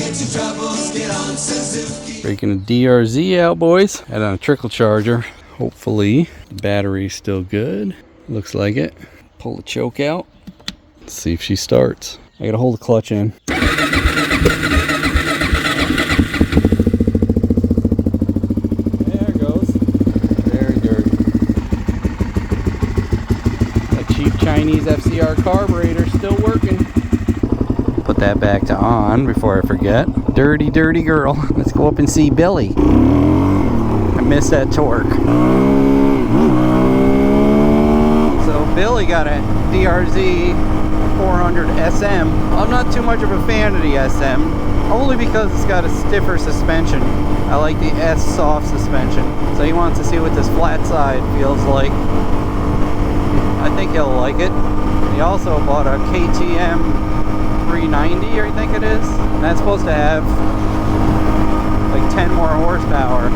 Get your troubles, get on Suzuki. Breaking a DRZ out, boys. Had on a trickle charger. Hopefully the battery's still good. Looks like it. Pull the choke out. Let's see if she starts. I gotta hold the clutch in. There it goes. Very dirty. That cheap Chinese FCR carburetor still working. Put that back to on before I forget. Dirty, dirty girl. Let's go up and see Billy. I missed that torque. So Billy got a DRZ400SM. I'm not too much of a fan of the SM, only because it's got a stiffer suspension. I like the S soft suspension. So he wants to see what this flat side feels like. I think he'll like it. He also bought a KTM390, I think it is. And that's supposed to have like 10 more horsepower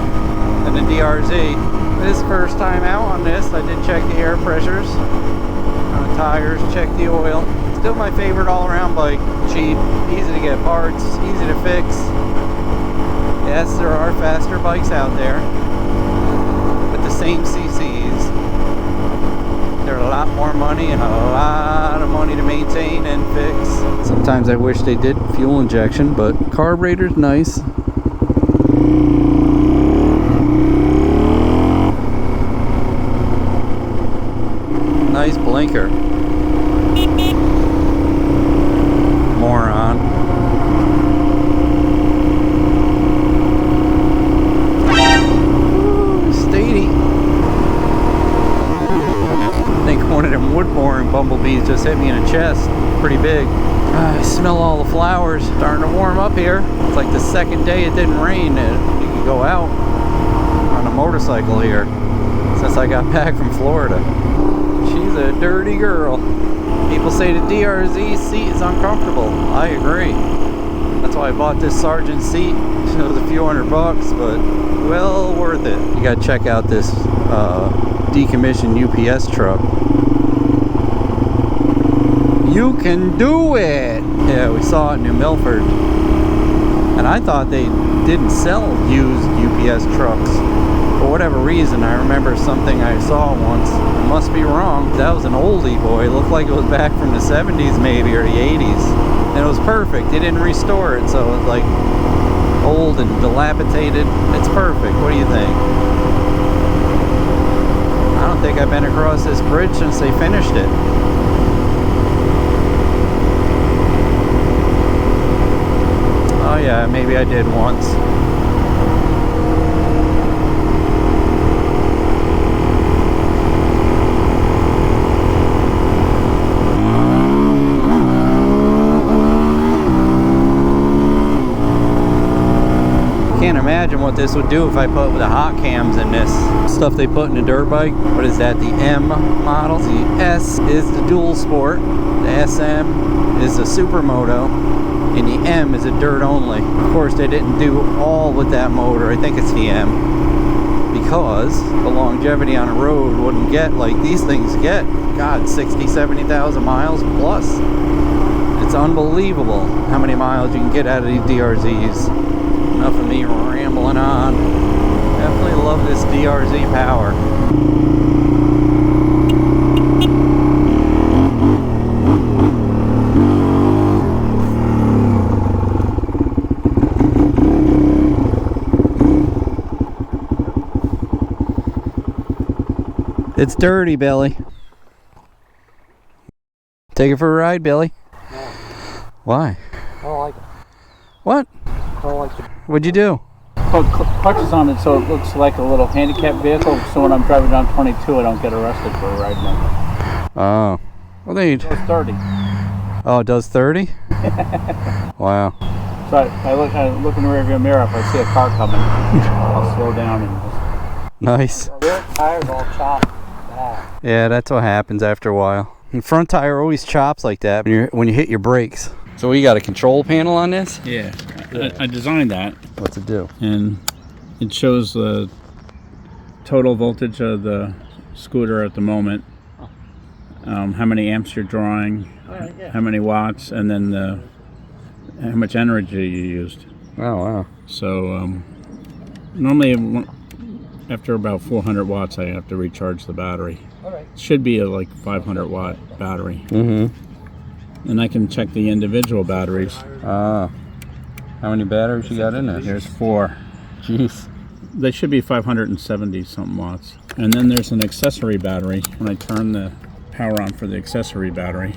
than the DRZ. This first time out on this, I did check the air pressures on the tires, check the oil. Still my favorite all-around bike. Cheap, easy to get parts, easy to fix. Yes, there are faster bikes out there with the same CCs. They're a lot more money and a lot of money to maintain and fix. Sometimes I wish they did fuel injection, but carburetor's nice. Nice blinker. Moron. Steady. I think one of them wood boring bumblebees just hit me in the chest. Pretty big. I smell all the flowers. Starting to warm up here. It's like the second day it didn't rain and you can go out on a motorcycle here since I got back from Florida. She's a dirty girl. People say the DRZ seat is uncomfortable. I agree. That's why I bought this Sergeant seat. It was a few $100, but well worth it. You gotta check out this decommissioned UPS truck. You can do it! Yeah, we saw it in New Milford. And I thought they didn't sell used UPS trucks. For whatever reason, I remember something I saw once. I must be wrong. That was an oldie, boy. It looked like it was back from the 70s maybe, or the 80s. And it was perfect. They didn't restore it, so it was like old and dilapidated. It's perfect. What do you think? I don't think I've been across this bridge since they finished it. Oh yeah, maybe I did once. Can't imagine what this would do if I put the hot cams in this stuff they put in a dirt bike. What is that? The M model. The S is the dual sport. The SM is the supermoto, and the M is a dirt only. Of course, they didn't do all with that motor. I think it's the M, because the longevity on a road wouldn't get like these things get. God, 60, 70,000 miles plus. It's unbelievable how many miles you can get out of these DRZs. Enough of me rambling on. Definitely love this DRZ power. It's dirty, Billy. Take it for a ride, Billy. No. Why? I don't like it. What? I don't like it. What'd you do? Put clutches on it so it looks like a little handicapped vehicle, so when I'm driving down 22 I don't get arrested for riding it. Oh. Well, they... It goes 30. Oh, it does 30? Wow. So I look in the rearview mirror, if I see a car coming, I'll slow down and just... Nice. The rear tire's all chopped. Yeah, that's what happens after a while. The front tire always chops like that when you hit your brakes. So we got a control panel on this? Yeah, I designed that. What's it do? And it shows the total voltage of the scooter at the moment, how many amps you're drawing, how many watts, and then the how much energy you used. Oh, wow. So normally after about 400 watts, I have to recharge the battery. All right. It should be a like 500 watt battery. Mm-hmm. And I can check the individual batteries. Ah. How many batteries you got in there? There's 4. Jeez. They should be 570 something watts. And then there's an accessory battery. When I turn the power on for the accessory battery,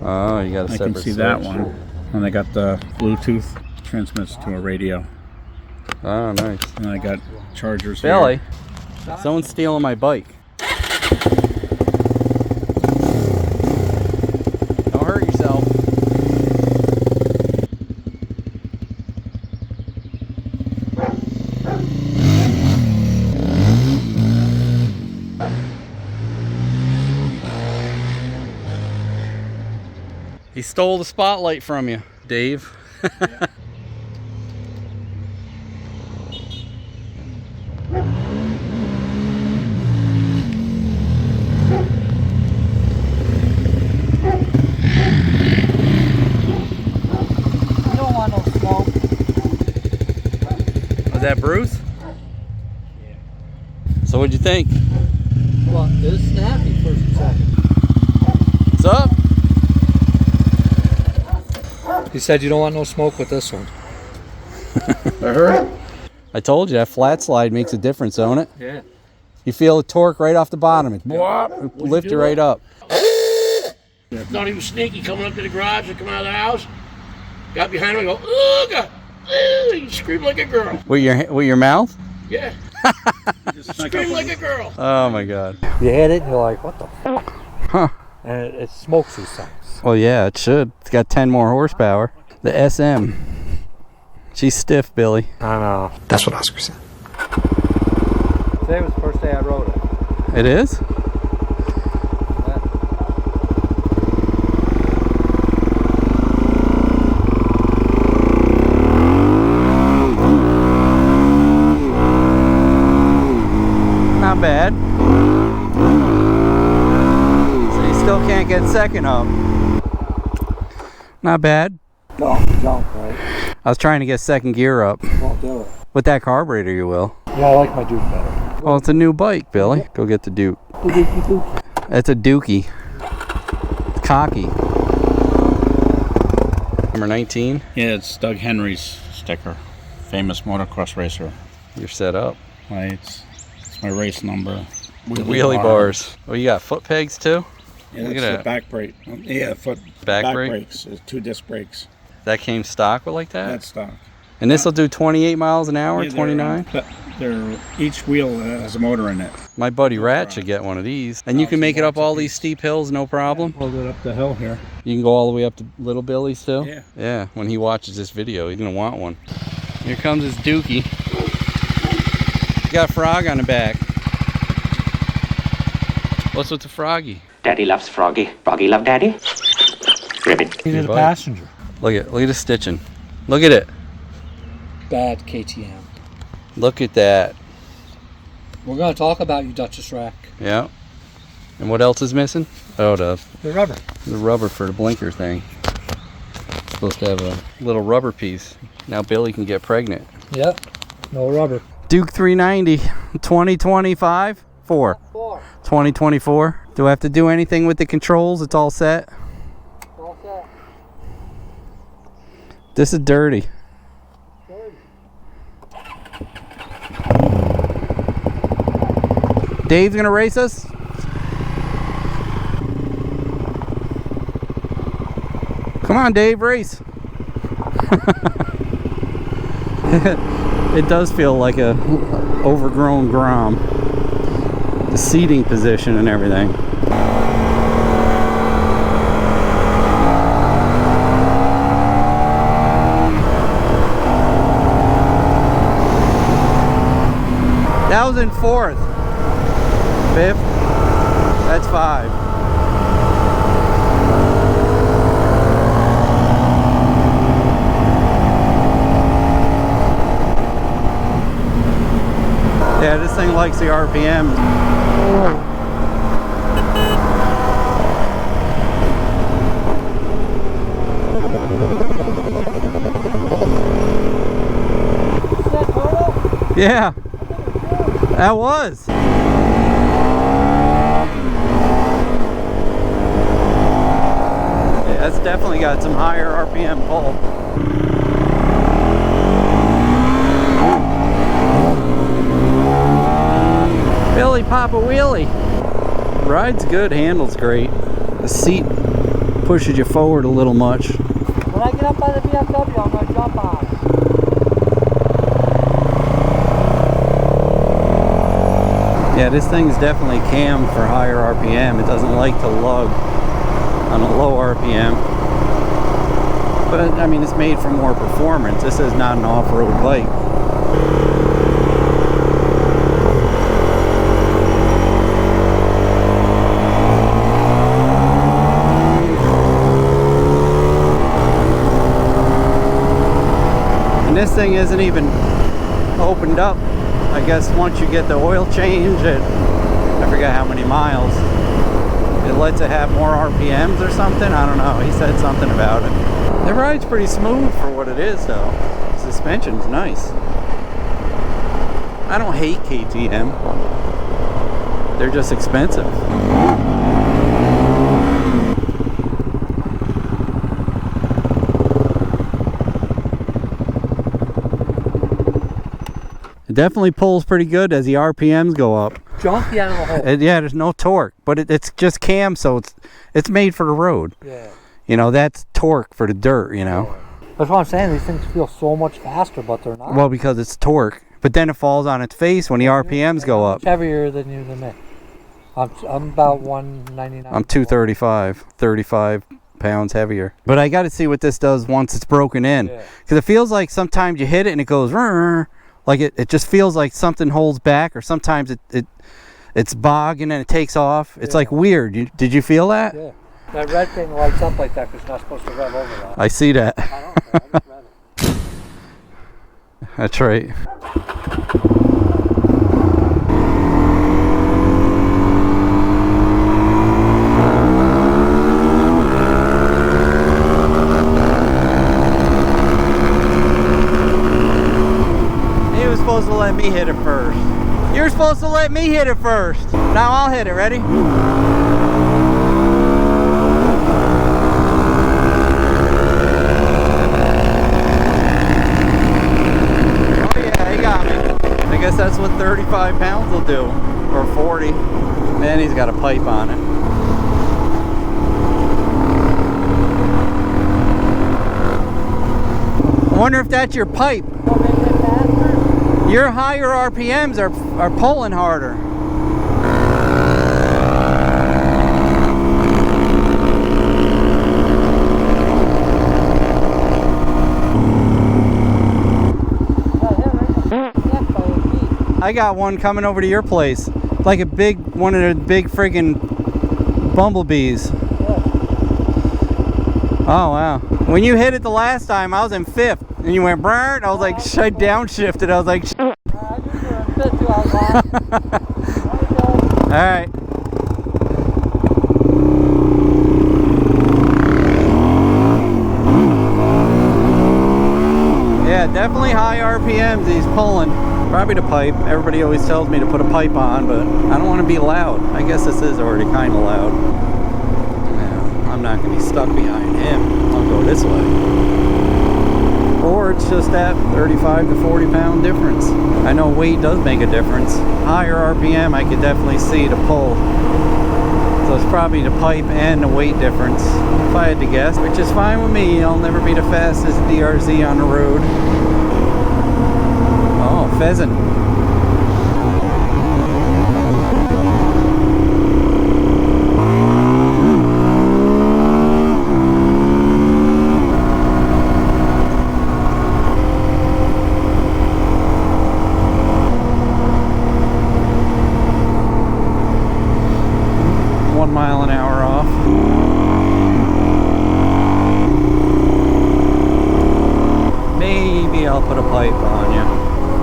Oh, you got a I separate can see switch. that one. And I got the Bluetooth, transmits to a radio. Oh, nice. And I got chargers Billy, here. someone's stealing my bike. Don't hurt yourself. He stole the spotlight from you, Dave. You don't want no smoke. Was that Bruce? Yeah. So what'd you think? Well, it's snappy first and second. What's up? He said you don't want no smoke with this one. I heard. I told you that flat slide makes a difference, don't it? Yeah. You feel the torque right off the bottom. It lift you right up. Thought he was sneaky coming up to the garage and coming out of the house. Got behind him and go, oh God! He screamed like a girl. With your mouth? Yeah. Screamed like a girl. Oh my God. You hit it and you're like, what the fuck? Huh. And it smokes these things. Well, yeah, it should. It's got 10 more horsepower. The SM. She's stiff, Billy. I know. That's what Oscar said. Today was the first day I rode it. It is? Not bad. So you still can't get second up. Not bad. No, junk, right? I was trying to get second gear up. Won't do it. With that carburetor, you will. Yeah, I like my Duke better. Well, it's a new bike, Billy. Go get the Duke. It's a Dookie. It's cocky. Number 19. Yeah, it's Doug Henry's sticker. Famous motocross racer. You're set up. It's my race number. Wheelie bars. Oh, you got foot pegs too? Yeah, Look that's at the that. back brake. Yeah, foot Back brake? brakes. 2 disc brakes. That came stock with like that? That's stock. And this will do 28 miles an hour, Yeah, 29? They're each wheel has a motor in it. My buddy Rat should get one of these. And you can make it up all these steep hills, no problem? Hold it up the hill here. You can go all the way up to Little Billy's too? Yeah. Yeah, when he watches this video, he's gonna want one. Here comes his Dookie. He's got a frog on the back. What's with the froggy? Daddy loves Froggy. Froggy love Daddy. Ribbit. He's a bike. passenger. Look at the stitching. Look at it. Bad KTM. Look at that. We're going to talk about you, Duchess Rack. Yeah. And what else is missing? Oh, the The rubber. for the blinker thing. Supposed to have a little rubber piece. Now Billy can get pregnant. Yep. No rubber. Duke 390, 2025? 2024. Do I have to do anything with the controls? It's all set. This is dirty. Dave's gonna race us? Come on, Dave, race. It does feel like a overgrown Grom. The seating position and everything. That was in 4th. 5th. That's 5. Yeah, this thing likes the RPM. that turtle? Yeah, that was. Yeah, that's definitely got some higher RPM pull. Billy, pop a wheelie. Ride's good, handle's great. The seat pushes you forward a little much. When I get up by the BMW, I'm going to jump on it. Yeah, this thing's definitely cammed for higher RPM. It doesn't like to lug on a low RPM. But, I mean, it's made for more performance. This is not an off-road bike. This thing isn't even opened up. I guess once you get the oil change at, I forget how many miles, it lets it have more RPMs or something. I don't know. He said something about it. The ride's pretty smooth for what it is, though. Suspension's nice. I don't hate KTM. They're just expensive. Definitely pulls pretty good as the RPMs go up. Junky out of the hole. Yeah, there's no torque, but it's just cam, so it's made for the road. Yeah. You know, that's torque for the dirt, you know. Yeah. That's what I'm saying. These things feel so much faster, but they're not. Well, because it's torque, but then it falls on its face when the RPMs go up. Much heavier than you than me. I'm about 199. I'm 235, 35 pounds heavier. But I got to see what this does once it's broken in, because it feels like sometimes you hit it and it goes. Like it just feels like something holds back, or sometimes it's bogging and it takes off. It's like weird. Did you feel that? Yeah. That red thing lights up like that because it's not supposed to rev over that. I see that. I don't care. I just rev it. That's right. Supposed to let me hit it first. You're supposed to let me hit it first. Now I'll hit it. Ready? Oh yeah, he got me. I guess that's what 35 pounds will do, or 40. And he's got a pipe on it. I wonder if that's your pipe. Your higher RPMs are pulling harder. I got one coming over to your place. Like one of the big friggin' bumblebees. Oh wow. When you hit it the last time, I was in 5th. And you went brrrt, I was like, I downshifted. I was like, alright. Yeah, definitely high RPMs he's pulling. Probably the pipe. Everybody always tells me to put a pipe on, but I don't want to be loud. I guess this is already kind of loud. Yeah, I'm not going to be stuck behind him. I'll go this way. Or it's just that 35 to 40 pound difference. I know weight does make a difference. Higher RPM, I could definitely see the pull. So it's probably the pipe and the weight difference, if I had to guess, which is fine with me. I'll never be the fastest DRZ on the road. Oh, pheasant. 1 mile an hour off. Maybe I'll put a pipe on you.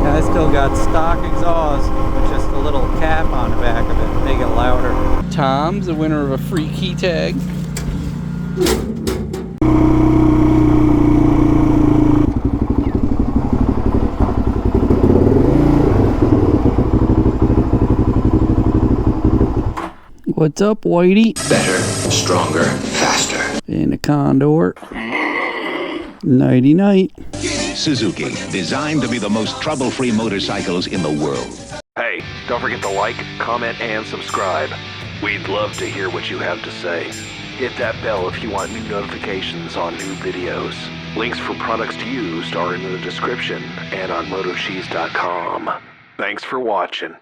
Yeah, I still got stock exhaust with just a little cap on the back of it, make it louder. Tom's the winner of a free key tag. What's up, Whitey? Better, stronger, faster. And the Condor. Nighty night. Suzuki, designed to be the most trouble-free motorcycles in the world. Hey, don't forget to like, comment, and subscribe. We'd love to hear what you have to say. Hit that bell if you want new notifications on new videos. Links for products used are in the description and on MotoCheez.com. Thanks for watching.